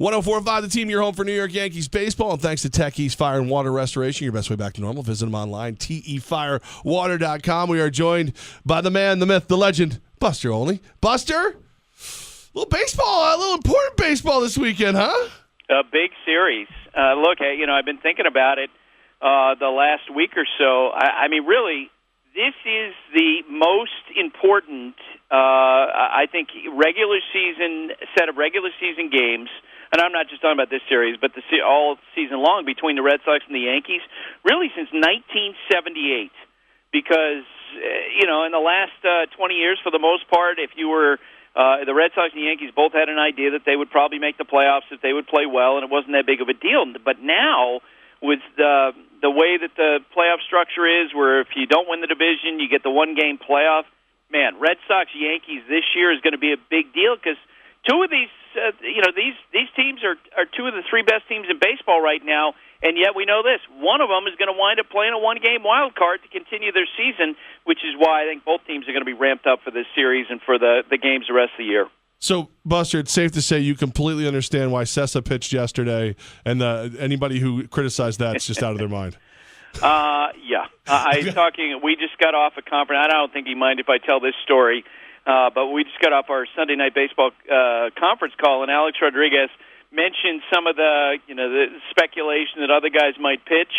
104.5 The Team, your home for New York Yankees baseball. And thanks to Tech East Fire and Water Restoration, your best way back to normal. Visit them online, tefirewater.com. We are joined by the man, the myth, the legend, Buster Olney. Buster, little baseball, a little important baseball this weekend, huh? A big series. Look, I've been thinking about it the last week or so. I mean, really, this is the most important, I think, set of regular season games, and I'm not just talking about this series, but all season long between the Red Sox and the Yankees, really since 1978. Because, in the last 20 years, for the most part, if you were the Red Sox and the Yankees both had an idea that they would probably make the playoffs if they would play well, and it wasn't that big of a deal. But now, with the way that the playoff structure is, where if you don't win the division, you get the one-game playoff, man, Red Sox-Yankees this year is going to be a big deal because two of these, these teams are two of the three best teams in baseball right now, and yet we know this. One of them is going to wind up playing a one-game wild card to continue their season, which is why I think both teams are going to be ramped up for this series and for the games the rest of the year. So, Buster, it's safe to say you completely understand why Sessa pitched yesterday, and anybody who criticized that's just out of their mind. Yeah. We just got off a conference. I don't think he'd mind if I tell this story, but we just got off our Sunday Night Baseball conference call, and Alex Rodriguez mentioned some of the speculation that other guys might pitch,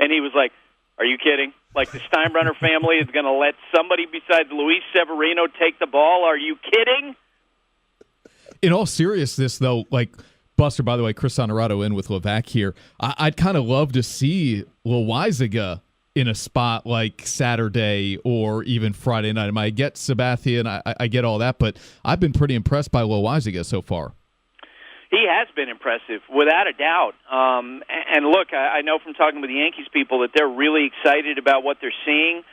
and he was like, "Are you kidding? Like the Steinbrenner family is going to let somebody besides Luis Severino take the ball? Are you kidding?" In all seriousness, though, like Buster, by the way, Chris Onorato in with Levack here. I'd kind of love to see Loizaga in a spot like Saturday or even Friday night. I get Sabathia and I get all that, but I've been pretty impressed by Loizaga so far. He has been impressive, without a doubt. And look, I know from talking with the Yankees people that they're really excited about what they're seeing.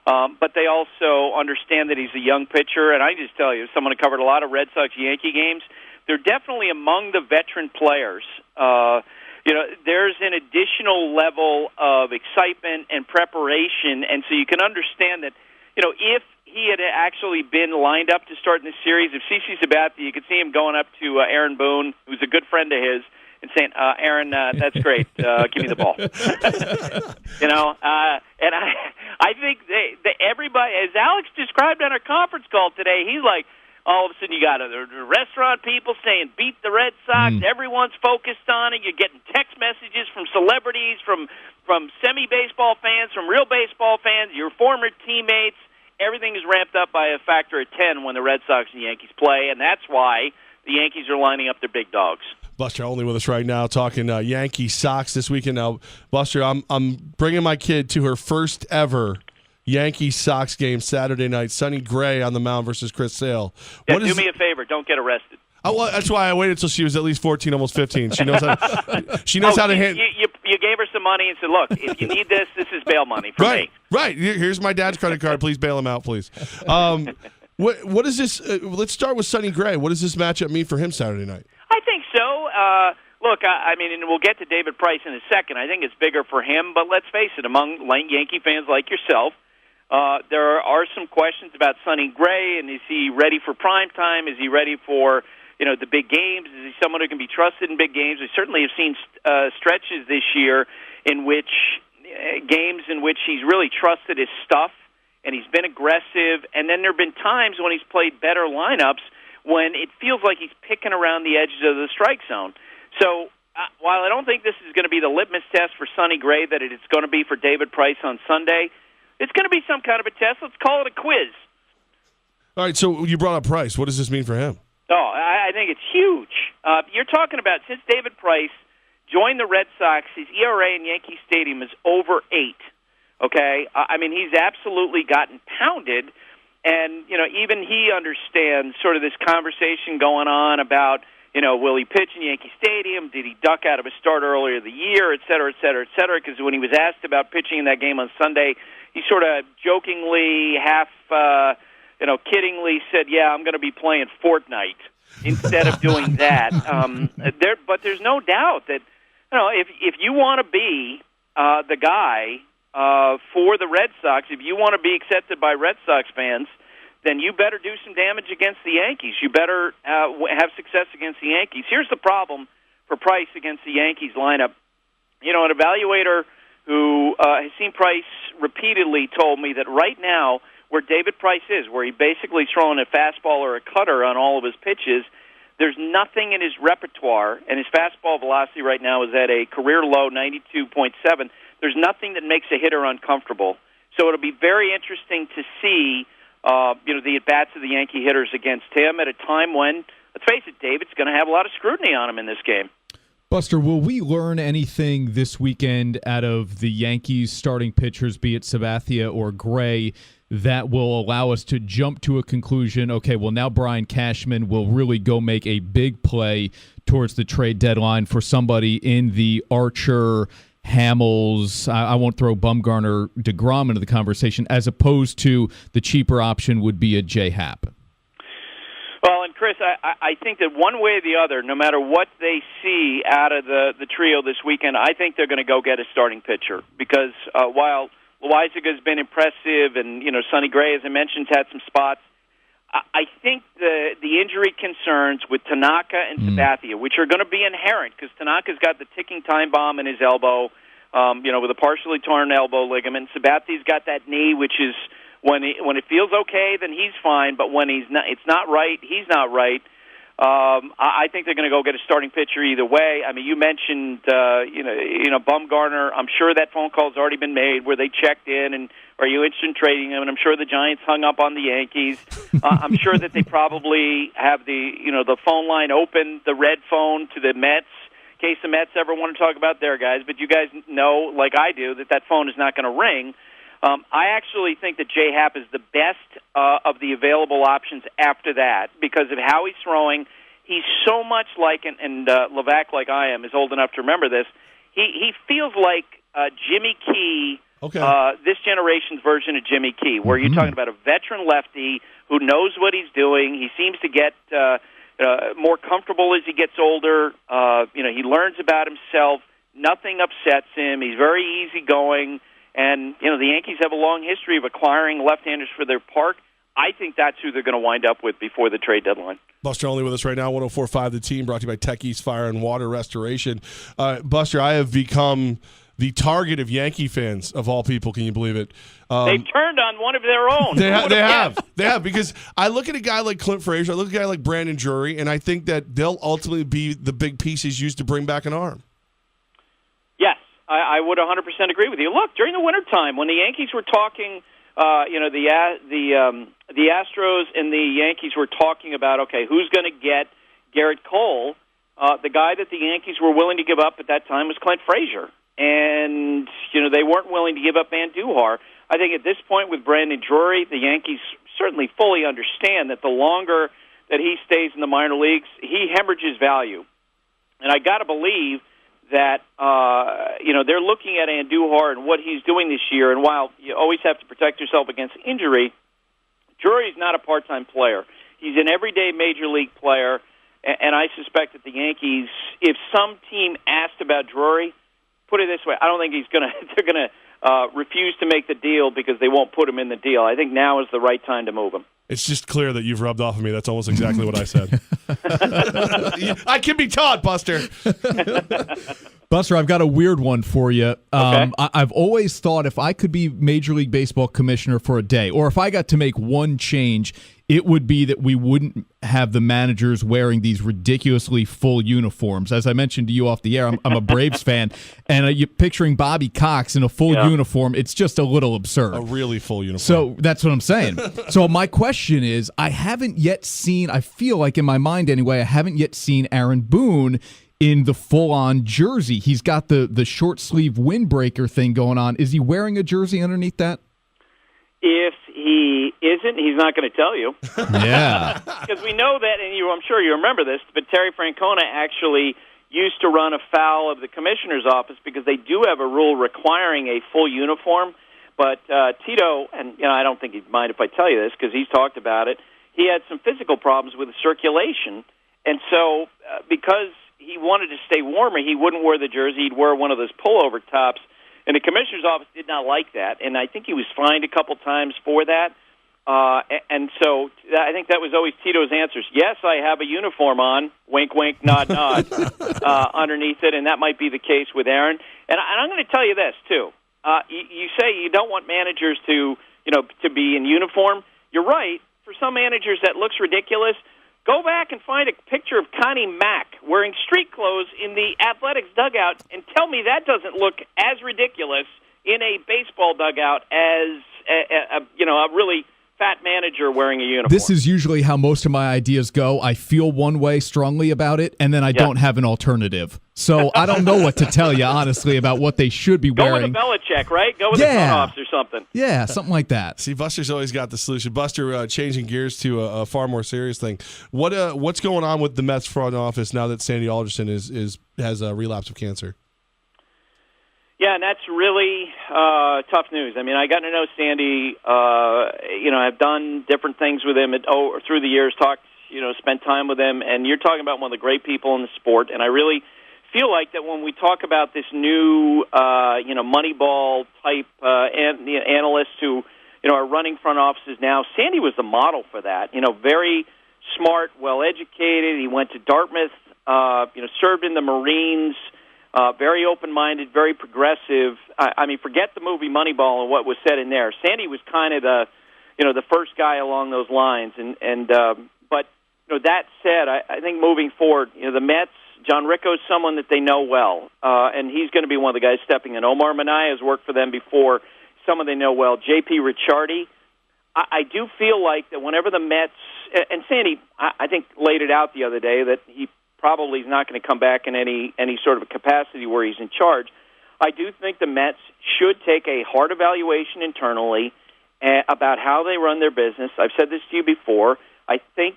But they also understand that he's a young pitcher, and I just tell you, as someone who covered a lot of Red Sox-Yankee games, they're definitely among the veteran players. There's an additional level of excitement and preparation, and so you can understand that, if he had actually been lined up to start in this series, if CC Sabathia, you could see him going up to Aaron Boone, who's a good friend of his, and saying, Aaron, that's great. Give me the ball. And I think everybody, as Alex described on our conference call today, he's like, all of a sudden you got the restaurant people saying, beat the Red Sox. Everyone's focused on it. You're getting text messages from celebrities, from semi-baseball fans, from real baseball fans, your former teammates. Everything is ramped up by a factor of 10 when the Red Sox and Yankees play, and that's why the Yankees are lining up their big dogs. Buster Olney with us right now talking Yankee Sox this weekend. Now, Buster, I'm bringing my kid to her first ever Yankee Sox game Saturday night. Sonny Gray on the mound versus Chris Sale. Yeah, do me a favor. Don't get arrested. Well, that's why I waited until she was at least 14, almost 15. She knows how to handle. You gave her some money and said, look, if you need this is bail money for me. Right. Here's my dad's credit card. Please bail him out, please. What is this? Let's start with Sonny Gray. What does this matchup mean for him Saturday night? I think so. Look, and we'll get to David Price in a second. I think it's bigger for him, but let's face it, among Yankee fans like yourself, there are some questions about Sonny Gray, and is he ready for prime time? Is he ready for the big games? Is he someone who can be trusted in big games? We certainly have seen stretches this year in which games in which he's really trusted his stuff, and he's been aggressive, and then there have been times when he's played better lineups when it feels like he's picking around the edges of the strike zone. So while I don't think this is going to be the litmus test for Sonny Gray that it's going to be for David Price on Sunday, it's going to be some kind of a test. Let's call it a quiz. All right, so you brought up Price. What does this mean for him? Oh, I think it's huge. You're talking about since David Price joined the Red Sox, his ERA in Yankee Stadium is over 8. Okay? He's absolutely gotten pounded, and, even he understands sort of this conversation going on about, will he pitch in Yankee Stadium? Did he duck out of a start earlier the year, et cetera, et cetera, et cetera? Because when he was asked about pitching in that game on Sunday, he sort of jokingly, half, kiddingly said, yeah, I'm going to be playing Fortnite instead of doing that. But there's no doubt that, if you want to be the guy for the Red Sox, if you want to be accepted by Red Sox fans, then you better do some damage against the Yankees. You better have success against the Yankees. Here's the problem for Price against the Yankees lineup. You know, an evaluator who has seen Price repeatedly told me that right now, where David Price is, where he basically throwing a fastball or a cutter on all of his pitches, there's nothing in his repertoire, and his fastball velocity right now is at a career low 92.7. There's nothing that makes a hitter uncomfortable. So it'll be very interesting to see, the at-bats of the Yankee hitters against him at a time when, let's face it, David's going to have a lot of scrutiny on him in this game. Buster, will we learn anything this weekend out of the Yankees starting pitchers, be it Sabathia or Gray, that will allow us to jump to a conclusion, okay, well, now Brian Cashman will really go make a big play towards the trade deadline for somebody in the Archer, Hamels, I won't throw Bumgarner, DeGrom into the conversation, as opposed to the cheaper option would be a J-Happ? Well, and Chris, I think that one way or the other, no matter what they see out of the trio this weekend, I think they're going to go get a starting pitcher. Because while Loaizaga has been impressive and, Sonny Gray, as I mentioned, had some spots, I think the injury concerns with Tanaka and Sabathia, which are going to be inherent, because Tanaka's got the ticking time bomb in his elbow, with a partially torn elbow ligament. Sabathia's got that knee, which is when it feels okay, then he's fine. But when it's not right, he's not right. I think they're going to go get a starting pitcher either way. I mean, you mentioned, Bumgarner. I'm sure that phone call's already been made where they checked in and are you interested in trading him? And I'm sure the Giants hung up on the Yankees. I'm sure that they probably have the phone line open, the red phone to the Mets, in case the Mets ever want to talk about their guys. But you guys know, like I do, that phone is not going to ring. I actually think that J-Happ is the best of the available options after that because of how he's throwing. He's so much like, and Levack, like I am, is old enough to remember this, he feels like Jimmy Key, this generation's version of Jimmy Key, where you're talking about a veteran lefty who knows what he's doing. He seems to get more comfortable as he gets older. He learns about himself. Nothing upsets him. He's very easygoing. And, the Yankees have a long history of acquiring left-handers for their park. I think that's who they're going to wind up with before the trade deadline. Buster Olney with us right now, 104.5 The Team, brought to you by Tech East Fire and Water Restoration. Buster, I have become the target of Yankee fans, of all people. Can you believe it? They've turned on one of their own. They have, because I look at a guy like Clint Frazier, I look at a guy like Brandon Drury, and I think that they'll ultimately be the big pieces used to bring back an arm. Yes, I would 100% agree with you. Look, during the wintertime, when the Yankees were talking, the Astros and the Yankees were talking about, okay, who's going to get Garrett Cole, the guy that the Yankees were willing to give up at that time was Clint Frazier. And, they weren't willing to give up Andujar. I think at this point with Brandon Drury, the Yankees certainly fully understand that the longer that he stays in the minor leagues, he hemorrhages value. And I got to believe that, they're looking at Andujar and what he's doing this year. And while you always have to protect yourself against injury, Drury's not a part-time player. He's an everyday major league player. And I suspect that the Yankees, if some team asked about Drury, put it this way, I don't think they're going to refuse to make the deal because they won't put him in the deal. I think now is the right time to move him. It's just clear that you've rubbed off on me. That's almost exactly what I said. I can be taught, Buster. Buster, I've got a weird one for you. Okay. I've always thought if I could be Major League Baseball commissioner for a day, or if I got to make one change, it would be that we wouldn't have the managers wearing these ridiculously full uniforms. As I mentioned to you off the air, I'm a Braves fan, and you're picturing Bobby Cox in a full uniform. It's just a little absurd. A really full uniform. So that's what I'm saying. So my question is, I haven't yet seen, I feel like in my mind anyway, I haven't yet seen Aaron Boone in the full-on jersey. He's got the short-sleeve windbreaker thing going on. Is he wearing a jersey underneath that? If he isn't, he's not going to tell you. Yeah. Because we know that, and I'm sure you remember this, but Terry Francona actually used to run afoul of the commissioner's office because they do have a rule requiring a full uniform. But Tito, and I don't think he'd mind if I tell you this because he's talked about it, he had some physical problems with the circulation. And so because he wanted to stay warmer, he wouldn't wear the jersey. He'd wear one of those pullover tops. And the commissioner's office did not like that, and I think he was fined a couple times for that. And so I think that was always Tito's answers. Yes, I have a uniform on, wink, wink, nod, nod, underneath it, and that might be the case with Aaron. And I'm going to tell you this, too. You say you don't want managers to be in uniform. You're right. For some managers, that looks ridiculous. Go back and find a picture of Connie Mack wearing street clothes in the Athletics dugout and tell me that doesn't look as ridiculous in a baseball dugout as a really fat manager wearing a uniform. This is usually how most of my ideas go. I feel one way strongly about it, and then I don't have an alternative. So I don't know what to tell you, honestly, about what they should be wearing. Go with a Belichick, right? Go with the front office or something. Yeah, something like that. See, Buster's always got the solution. Buster, changing gears to a far more serious thing. What's going on with the Mets front office now that Sandy Alderson has a relapse of cancer? Yeah, and that's really tough news. I mean, I got to know Sandy. I've done different things with him through the years, spent time with him, and you're talking about one of the great people in the sport. And I really feel like that when we talk about this new, Moneyball type analysts who, are running front offices now, Sandy was the model for that. Very smart, well educated. He went to Dartmouth. Served in the Marines. Very open-minded, very progressive. I mean, forget the movie Moneyball and what was said in there. Sandy was kind of the first guy along those lines. But that said, I think moving forward, the Mets, John Ricco's someone that they know well, and he's going to be one of the guys stepping in. Omar Minaya has worked for them before, someone they know well. J.P. Ricciardi. I do feel like that whenever the Mets, and Sandy, I think laid it out the other day that he probably is not going to come back in any sort of a capacity where he's in charge. I do think the Mets should take a hard evaluation internally about how they run their business. I've said this to you before. I think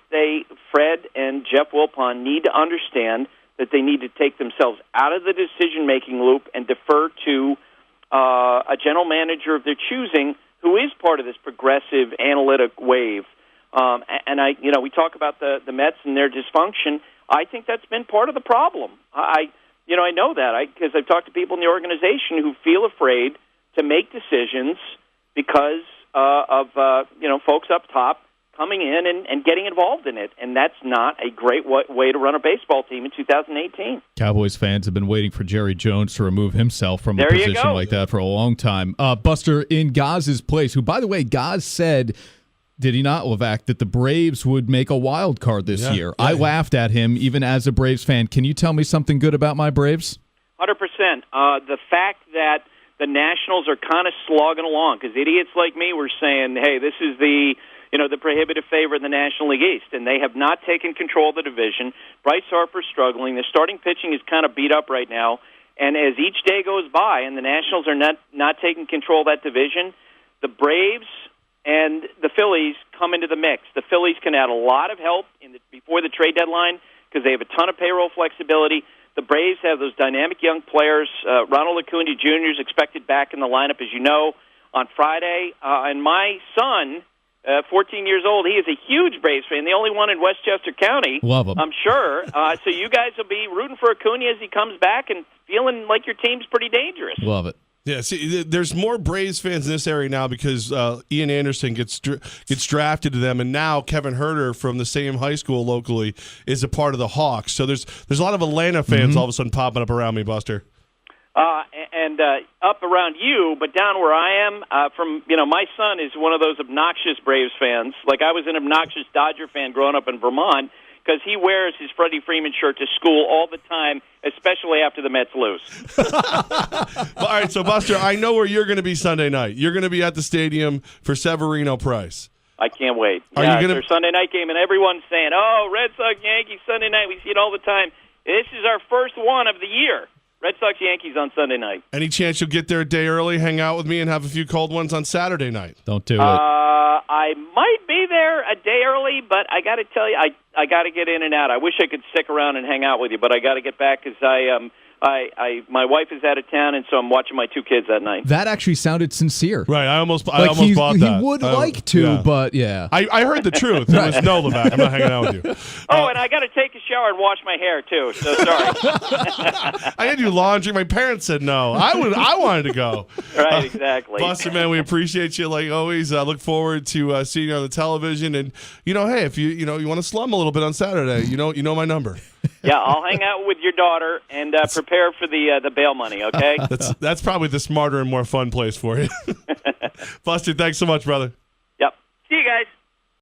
Fred and Jeff Wilpon need to understand that they need to take themselves out of the decision-making loop and defer to a general manager of their choosing who is part of this progressive analytic wave. We talk about the Mets and their dysfunction. I think that's been part of the problem. I know that because I've talked to people in the organization who feel afraid to make decisions because of folks up top coming in and getting involved in it, and that's not a great way to run a baseball team in 2018. Cowboys fans have been waiting for Jerry Jones to remove himself from a position like that for a long time. Buster, in Gaz's place, who, by the way, Gaz said, did he not, Levack, that the Braves would make a wild card this year? Yeah. I laughed at him, even as a Braves fan. Can you tell me something good about my Braves? 100%. The fact that the Nationals are kind of slogging along, because idiots like me were saying, hey, this is the prohibitive favorite in the National League East, and they have not taken control of the division. Bryce Harper's struggling. The starting pitching is kind of beat up right now, and as each day goes by and the Nationals are not taking control of that division, the Braves and the Phillies come into the mix. The Phillies can add a lot of help before the trade deadline because they have a ton of payroll flexibility. The Braves have those dynamic young players. Ronald Acuna Jr. is expected back in the lineup, as you know, on Friday. And my son, 14 years old, he is a huge Braves fan, the only one in Westchester County. Love him. I'm sure. So you guys will be rooting for Acuna as he comes back and feeling like your team's pretty dangerous. Love it. Yeah, see, there's more Braves fans in this area now because Ian Anderson gets drafted to them, and now Kevin Herter from the same high school locally is a part of the Hawks. So there's a lot of Atlanta fans all of a sudden popping up around me, Buster. And up around you, but down where I am, my son is one of those obnoxious Braves fans. Like I was an obnoxious Dodger fan growing up in Vermont because he wears his Freddie Freeman shirt to school all the time, especially after the Mets lose. All right, so Buster, I know where you're going to be Sunday night. You're going to be at the stadium for Severino Price. I can't wait. Are you gonna... It's their Sunday night game, and everyone's saying, oh, Red Sox, Yankees, Sunday night. We see it all the time. This is our first one of the year. Red Sox, Yankees on Sunday night. Any chance you'll get there a day early, hang out with me, and have a few cold ones on Saturday night? Don't do it. I might be there a day early, but I got to tell you, I got to get in and out. I wish I could stick around and hang out with you, but I got to get back because my wife is out of town, and so I'm watching my 2 kids that night. That actually sounded sincere. Right. I almost bought He that. would like to, but yeah. I heard the truth. There was no Levack. I'm not hanging out with you. And I got to take a shower and wash my hair too. So sorry. I had to do laundry. My parents said no. I wanted to go. Right. Exactly. Buster, man, we appreciate you like always. I look forward to seeing you on the television. And hey, if you want to slum a little bit on Saturday, you know my number. Yeah, I'll hang out with your daughter and prepare for the bail money. Okay. That's probably the smarter and more fun place for you. Buster, thanks so much, brother.